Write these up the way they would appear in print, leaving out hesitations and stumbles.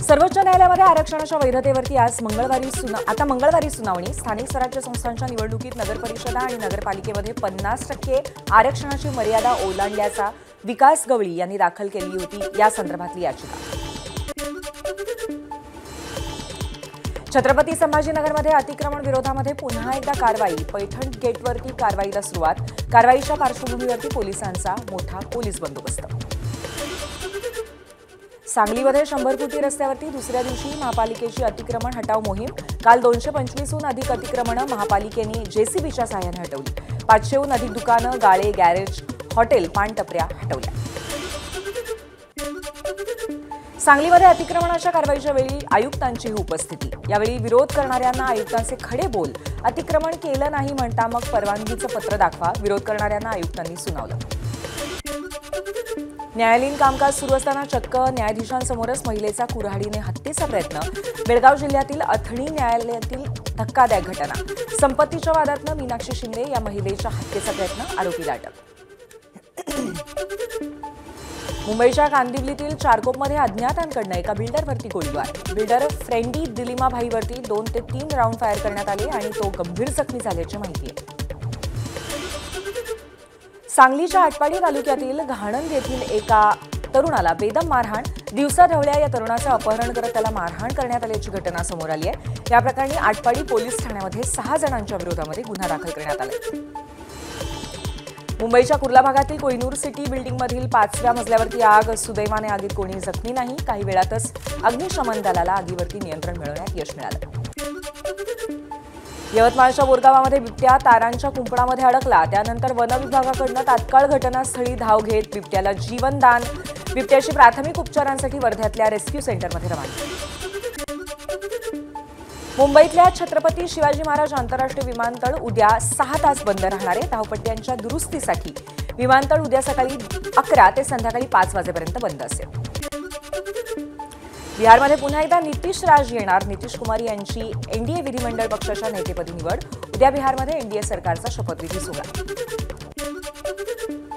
सर्वोच्च न्यायालयामध्ये आरक्षणाच्या वैधतेवरती मंगळवारी सुनावणी। स्थानिक स्वराज्य संस्थांच्या निवडणुकीत नगरपरिषदा आणि नगरपालिकेमध्ये 50% आरक्षणाची मर्यादा ओलांडल्याचा विकास गवळी यांनी दाखल केली होती या संदर्भातली याचिका। छत्रपती संभाजीनगरमध्ये अतिक्रमण विरोधामध्ये पुन्हा एकदा कारवाई। पैठण गेटवरती कारवाईला सुरुवात। कारवाईच्या पार्श्वभूमीवरती पोलिसांचा मोठा पोलीस बंदोबस्त। सांगलीमध्ये 100 फुटी रस्त्यावरती दुसऱ्या दिवशी महापालिकेची अतिक्रमण हटाव मोहीम। काल 225हून अधिक अतिक्रमणं महापालिकेने जेसीबीच्या सहाय्याने हटवली। 500हून अधिक दुकानं, गाळे, गॅरेज, हॉटेल, पानटपऱ्या हटवल्या। सांगलीमध्ये अतिक्रमणाच्या कारवाईच्या वेळी आयुक्तांची उपस्थिती। यावेळी विरोध करणाऱ्यांना आयुक्तांचे खडे बोल। अतिक्रमण केलं नाही म्हणता मग परवानगीचं पत्र दाखवा। विरोध करणाऱ्यांना आयुक्तांनी सुनावलं। न्यायालयीन कामकाज सुरू असताना चक्क न्यायाधीशांसमोरच महिलेचा कुऱ्हाडीने हत्येचा प्रयत्न। बेळगाव जिल्ह्यातील अथणी न्यायालयातील धक्कादायक घटना। संपत्तीच्या वादातनं मीनाक्षी शिंदे या महिलेच्या हत्येचा प्रयत्न, आरोपीला अटक। मुंबईच्या कांदिवलीतील चारकोपमध्ये अज्ञातांकडून एका बिल्डरवरती गोळीबार। बिल्डर फ्रेंडी दिलिमाभाईवरती 2 ते 3 राऊंड फायर करण्यात आले आणि तो गंभीर जखमी झाल्याची माहिती आहे। सांगलीच्या आटपाडी तालुक्यातील घाणंद येथील एका तरुणाला बेदम मारहाण। दिवसाढवळ्या या तरुणाचं अपहरण करत त्याला मारहाण करण्यात आल्याची घटना समोर आली आहे। या प्रकरणी आटपाडी पोलीस ठाण्यामध्ये 6 जणांच्या विरोधामध्ये गुन्हा दाखल करण्यात आला। मुंबईच्या कुर्ला भागातील कोहिनूर सिटी बिल्डिंगमधील 5व्या मजल्यावरती आग। सुदैवाने आगीत कोणी जखमी नाही। काही वेळातच अग्निशमन दलाला आगीवरती नियंत्रण मिळवण्यात यश मिळालं। यवतमाळच्या बोरगावामध्ये बिबट्या तारांच्या कुंपणामध्ये अडकला। त्यानंतर वन विभागाकडून तात्काळ घटनास्थळी धाव घेत बिबट्याला जीवनदान। बिबट्याची प्राथमिक उपचारांसाठी वर्ध्यातल्या रेस्क्यू सेंटरमध्ये रवाना। मुंबईतल्या छत्रपती शिवाजी महाराज आंतरराष्ट्रीय विमानतळ उद्या 6 तास बंद राहणार आहे। धावपट्ट्यांच्या दुरुस्तीसाठी विमानतळ उद्या सकाळी 11 ते संध्याकाळी 5 वाजेपर्यंत बंद असेल। बिहारमध्ये पुन्हा एकदा नितीश राज येणार। नितीश कुमार यांची एनडीए विधिमंडळ पक्षाच्या नेतेपदी निवड। उद्या बिहारमध्ये एनडीए सरकारचा शपथविधी सोहळा।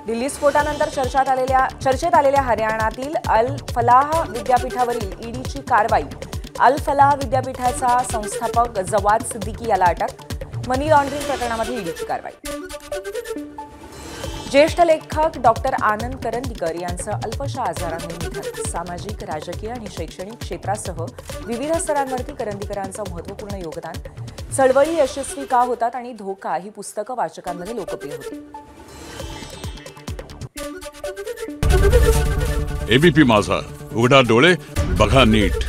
दिल्ली स्फोटानंतर चर्चेत आलेल्या हरियाणातील अल फलाह विद्यापीठावरील ईडीची कारवाई। अल फलाह विद्यापीठाचा संस्थापक जवाद सिद्दीकी याला अटक। मनी लॉन्ड्रिंग प्रकरणामध्ये ईडीची कारवाई। ज्येष्ठ लेखक डॉक्टर आनंद करंदीकर यांचं अल्पशा आजाराने निधन। सामाजिक, राजकीय आणि शैक्षणिक क्षेत्रासह विविध स्तरांवरती करंदीकरांचं महत्त्वपूर्ण योगदान। चळवळी यशस्वी का होतात आणि धोका ही पुस्तकं वाचकांमध्ये लोकप्रिय होती। एबीपी माझा, उघडा डोळे बघा नीट।